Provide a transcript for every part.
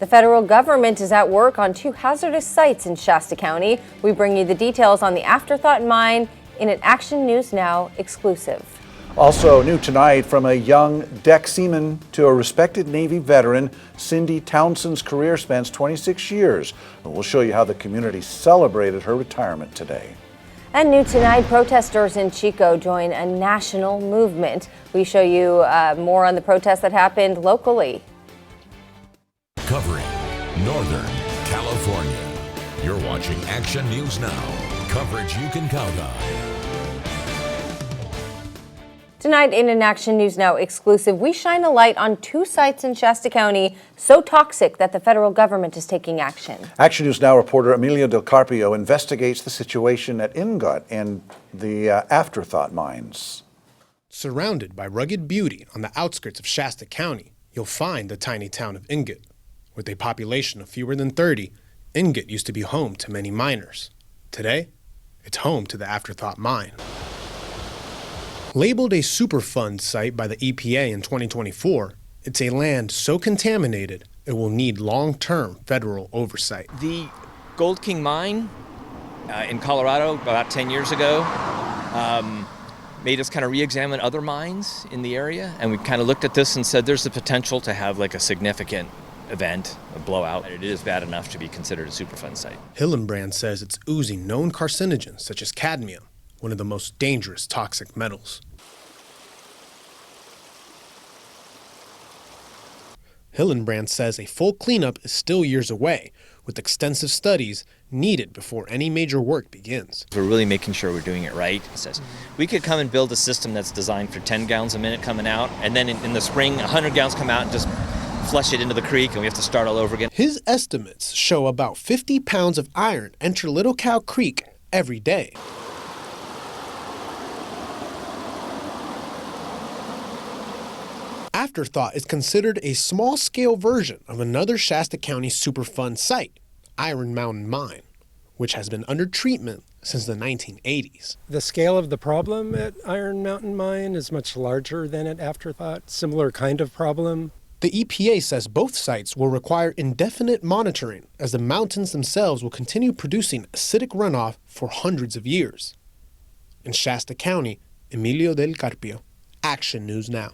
The federal government is at work on 2 hazardous sites in Shasta County. We bring you the details on the Afterthought mine in an Action News Now exclusive. Also new tonight, from a young deck seaman to a respected Navy veteran, Cindy Townsend's career spans 26 years. And we'll show you how the community celebrated her retirement today. And new tonight, protesters in Chico join a national movement. We show you more on the protest that happened locally. Covering Northern California. You're watching Action News Now. Coverage you can count on. Tonight in an Action News Now exclusive, we shine a light on 2 sites in Shasta County so toxic that the federal government is taking action. Action News Now reporter Emilio Del Carpio investigates the situation at Ingot and the Afterthought mines. Surrounded by rugged beauty on the outskirts of Shasta County, you'll find the tiny town of Ingot. With a population of fewer than 30, Ingot used to be home to many miners. Today, it's home to the Afterthought mine. Labeled a Superfund site by the EPA in 2024, it's a land so contaminated it will need long-term federal oversight. The Gold King mine in Colorado about 10 years ago made us kind of re-examine other mines in the area, and we kind of looked at this and said there's the potential to have like a significant event, a blowout. It is bad enough to be considered a Superfund site. Hillenbrand says it's oozing known carcinogens such as cadmium, one of the most dangerous toxic metals. Hillenbrand says a full cleanup is still years away, with extensive studies needed before any major work begins. We're really making sure we're doing it right. It says we could come and build a system that's designed for 10 gallons a minute coming out, and then in the spring 100 gallons come out and just flush it into the creek, and we have to start all over again. His estimates show about 50 pounds of iron enter Little Cow Creek every day. Afterthought is considered a small-scale version of another Shasta County Superfund site, Iron Mountain Mine, which has been under treatment since the 1980s. The scale of the problem at Iron Mountain Mine is much larger than at Afterthought, similar kind of problem. The EPA says both sites will require indefinite monitoring, as the mountains themselves will continue producing acidic runoff for hundreds of years. In Shasta County, Emilio Del Carpio, Action News Now.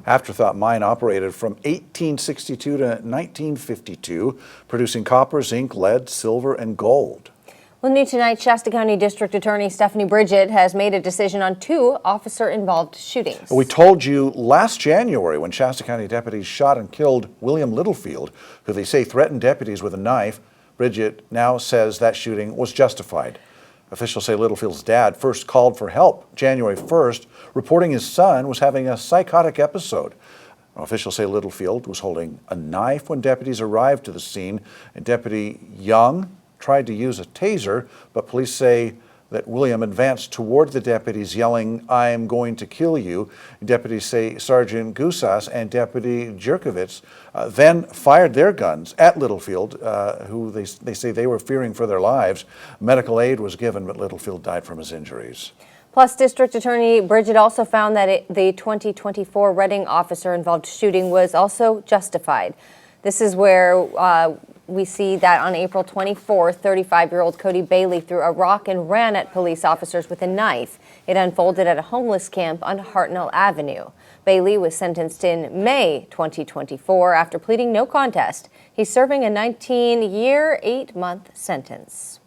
Afterthought mine operated from 1862 to 1952, producing copper, zinc, lead, silver, and gold. Well, new tonight, Shasta County District Attorney Stephanie Bridget has made a decision on 2 officer-involved shootings. We told you last January when Shasta County deputies shot and killed William Littlefield, who they say threatened deputies with a knife. Bridget now says that shooting was justified. Officials say Littlefield's dad first called for help January 1st, reporting his son was having a psychotic episode. Officials say Littlefield was holding a knife when deputies arrived to the scene, and Deputy Young tried to use a taser, but police say that William advanced toward the deputies yelling, "I am going to kill you." Deputies say Sergeant Gusas and Deputy Jerkovitz then fired their guns at Littlefield, who they say they were fearing for their lives. Medical aid was given, but Littlefield died from his injuries. Plus, District Attorney Bridget also found that the 2024 Reading officer-involved shooting was also justified. This is where we see that on April 24th, 35-year-old Cody Bailey threw a rock and ran at police officers with a knife. It unfolded at a homeless camp on Hartnell Avenue. Bailey was sentenced in May 2024 after pleading no contest. He's serving a 19-year, 8-month sentence.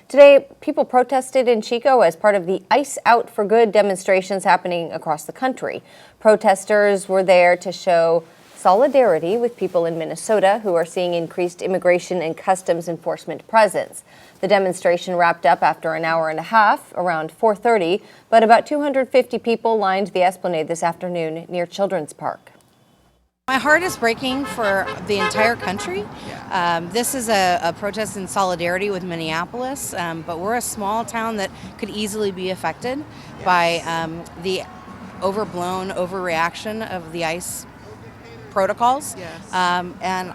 Today, people protested in Chico as part of the Ice Out for Good demonstrations happening across the country. Protesters were there to show solidarity with people in Minnesota who are seeing increased immigration and customs enforcement presence. The demonstration wrapped up after an hour and a half, around 4:30, but about 250 people lined the Esplanade this afternoon near Children's Park. My heart is breaking for the entire country. This is a protest in solidarity with Minneapolis, but we're a small town that could easily be affected by the overblown overreaction of the ICE protocols. And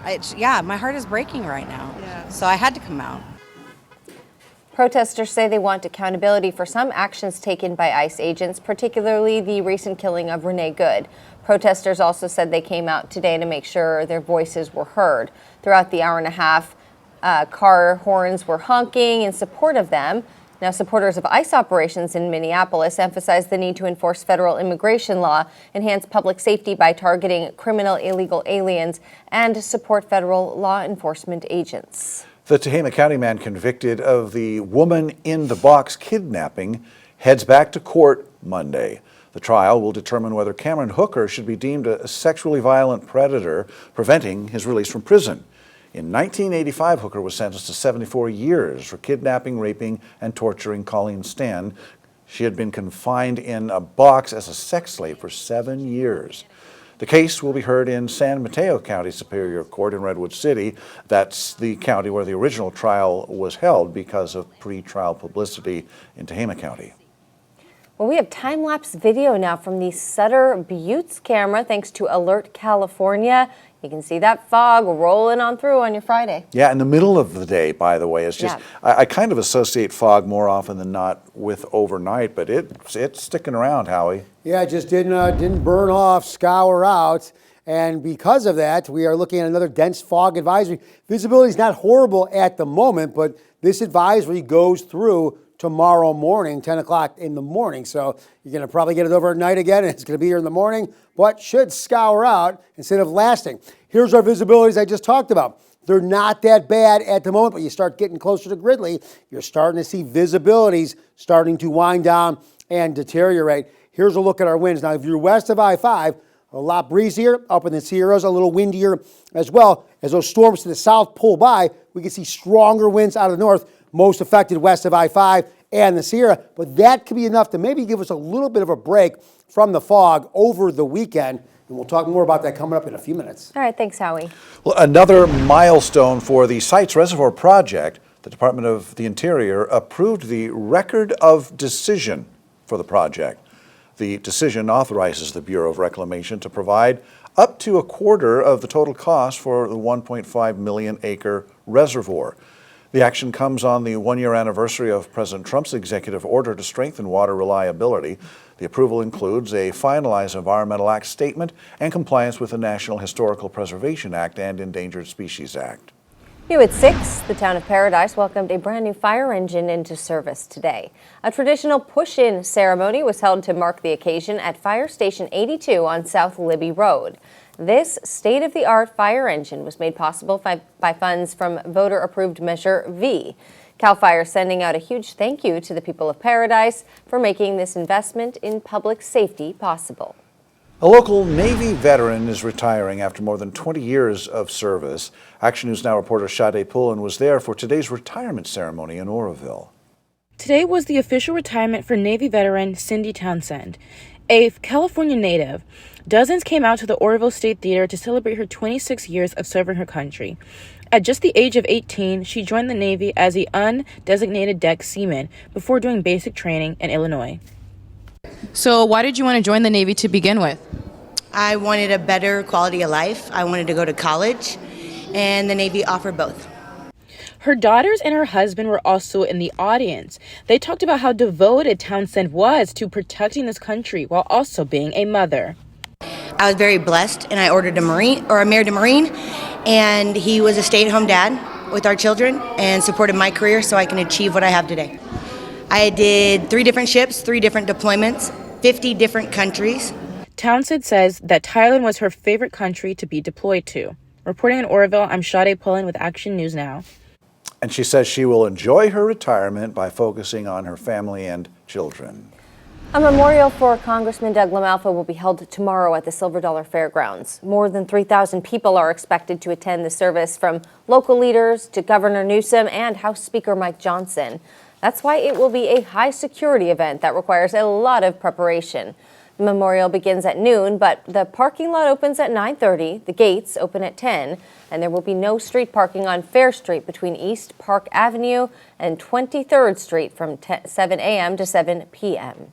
my heart is breaking right now. So I had to come out. Protesters say they want accountability for some actions taken by ICE agents, particularly the recent killing of Renee Good. Protesters also said they came out today to make sure their voices were heard. Throughout the hour and a half, car horns were honking in support of them. Now, supporters of ICE operations in Minneapolis emphasize the need to enforce federal immigration law, enhance public safety by targeting criminal illegal aliens, and support federal law enforcement agents. The Tehama County man convicted of the woman in the box kidnapping heads back to court Monday. The trial will determine whether Cameron Hooker should be deemed a sexually violent predator, preventing his release from prison. In 1985, Hooker was sentenced to 74 years for kidnapping, raping, and torturing Colleen Stan. She had been confined in a box as a sex slave for 7 years. The case will be heard in San Mateo County Superior Court in Redwood City. That's the county where the original trial was held because of pre-trial publicity in Tehama County. Well, we have time-lapse video now from the Sutter Buttes camera, thanks to Alert California. You can see that fog rolling on through on your Friday. Yeah, in the middle of the day, by the way. It's just, I kind of associate fog more often than not with overnight, but it's sticking around, Howie. Yeah, it just didn't burn off, scour out. And because of that, we are looking at another dense fog advisory. Visibility is not horrible at the moment, but this advisory goes through tomorrow morning, 10 o'clock in the morning. So you're going to probably get it over at night again, and it's going to be here in the morning, but should scour out instead of lasting. Here's our visibilities I just talked about. They're not that bad at the moment, but you start getting closer to Gridley, you're starting to see visibilities starting to wind down and deteriorate. Here's a look at our winds. Now, if you're west of I-5, a lot breezier, up in the Sierras, a little windier as well. As those storms to the south pull by, we can see stronger winds out of the north, most affected west of I-5 and the Sierra, but that could be enough to maybe give us a little bit of a break from the fog over the weekend, and we'll talk more about that coming up in a few minutes. All right, thanks, Howie. Well, another milestone for the Sites Reservoir project. The Department of the Interior approved the record of decision for the project. The decision authorizes the Bureau of Reclamation to provide up to a quarter of the total cost for the 1.5 million acre reservoir. The action comes on the one-year anniversary of President Trump's executive order to strengthen water reliability. The approval includes a finalized Environmental Act statement and compliance with the National Historical Preservation Act and Endangered Species Act. New at 6, the town of Paradise welcomed a brand new fire engine into service today. A traditional push-in ceremony was held to mark the occasion at Fire Station 82 on South Libby Road. This state-of-the-art fire engine was made possible by funds from voter-approved Measure V. CAL FIRE sending out a huge thank you to the people of Paradise for making this investment in public safety possible. A local Navy veteran is retiring after more than 20 years of service. Action News Now reporter Sade Pullen was there for today's retirement ceremony in Oroville. Today was the official retirement for Navy veteran Cindy Townsend, a California native. Dozens came out to the Oroville State Theater to celebrate her 26 years of serving her country. At just the age of 18, she joined the Navy as an undesignated deck seaman before doing basic training in Illinois. So why did you want to join the Navy to begin with? I wanted a better quality of life. I wanted to go to college, and the Navy offered both. Her daughters and her husband were also in the audience. They talked about how devoted Townsend was to protecting this country while also being a mother. I was very blessed, and I married a Marine, and he was a stay-at-home dad with our children and supported my career so I can achieve what I have today. I did 3 different ships, 3 different deployments, 50 different countries. Townsend says that Thailand was her favorite country to be deployed to. Reporting in Oroville, I'm Sade Pullen with Action News Now. And she says she will enjoy her retirement by focusing on her family and children. A memorial for Congressman Doug LaMalfa will be held tomorrow at the Silver Dollar Fairgrounds. More than 3,000 people are expected to attend the service, from local leaders to Governor Newsom and House Speaker Mike Johnson. That's why it will be a high-security event that requires a lot of preparation. The memorial begins at noon, but the parking lot opens at 9:30, the gates open at 10, and there will be no street parking on Fair Street between East Park Avenue and 23rd Street from 7 a.m. to 7 p.m.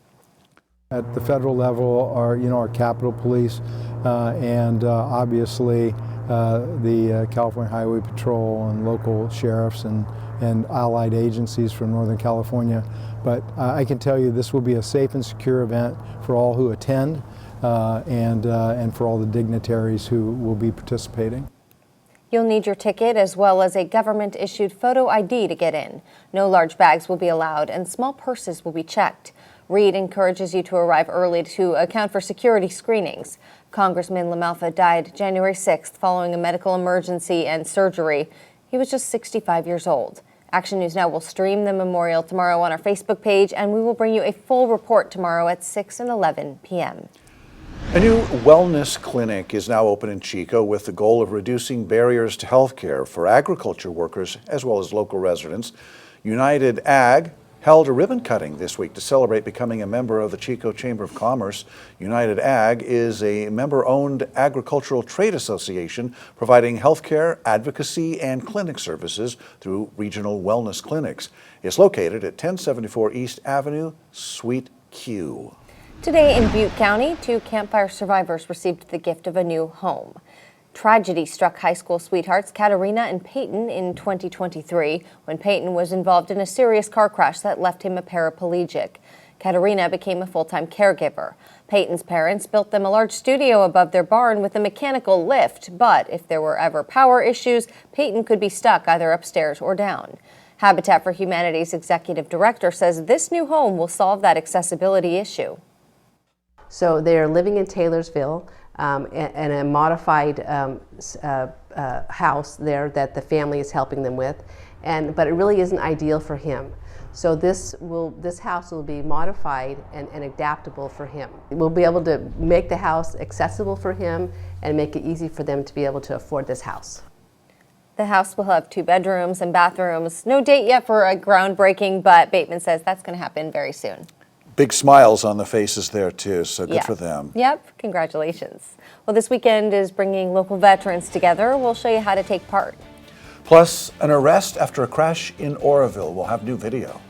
At the federal level, our Capitol Police and obviously the California Highway Patrol and local sheriffs and and allied agencies from Northern California. But I can tell you this will be a safe and secure event for all who attend and for all the dignitaries who will be participating. You'll need your ticket as well as a government-issued photo ID to get in. No large bags will be allowed and small purses will be checked. Reed encourages you to arrive early to account for security screenings. Congressman LaMalfa died January 6th following a medical emergency and surgery. He was just 65 years old. Action News Now will stream the memorial tomorrow on our Facebook page, and we will bring you a full report tomorrow at 6 and 11 p.m. A new wellness clinic is now open in Chico with the goal of reducing barriers to health care for agriculture workers as well as local residents. United Ag held a ribbon cutting this week to celebrate becoming a member of the Chico Chamber of Commerce. United Ag is a member-owned agricultural trade association providing healthcare, advocacy, and clinic services through regional wellness clinics. It's located at 1074 East Avenue, Suite Q. Today in Butte County, 2 campfire survivors received the gift of a new home. Tragedy struck high school sweethearts Katerina and Peyton in 2023 when Peyton was involved in a serious car crash that left him a paraplegic. Katerina became a full-time caregiver. Peyton's parents built them a large studio above their barn with a mechanical lift, but if there were ever power issues, Peyton could be stuck either upstairs or down. Habitat for Humanity's executive director says this new home will solve that accessibility issue. So they're living in Taylorsville in a modified house there that the family is helping them with, but it really isn't ideal for him. So this house will be modified and adaptable for him. We'll be able to make the house accessible for him and make it easy for them to be able to afford this house. The house will have 2 bedrooms and bathrooms. No date yet for a groundbreaking, but Bateman says that's going to happen very soon. Big smiles on the faces there too, so good for them. Yep, congratulations. Well, this weekend is bringing local veterans together. We'll show you how to take part. Plus, an arrest after a crash in Oroville. We'll have new video.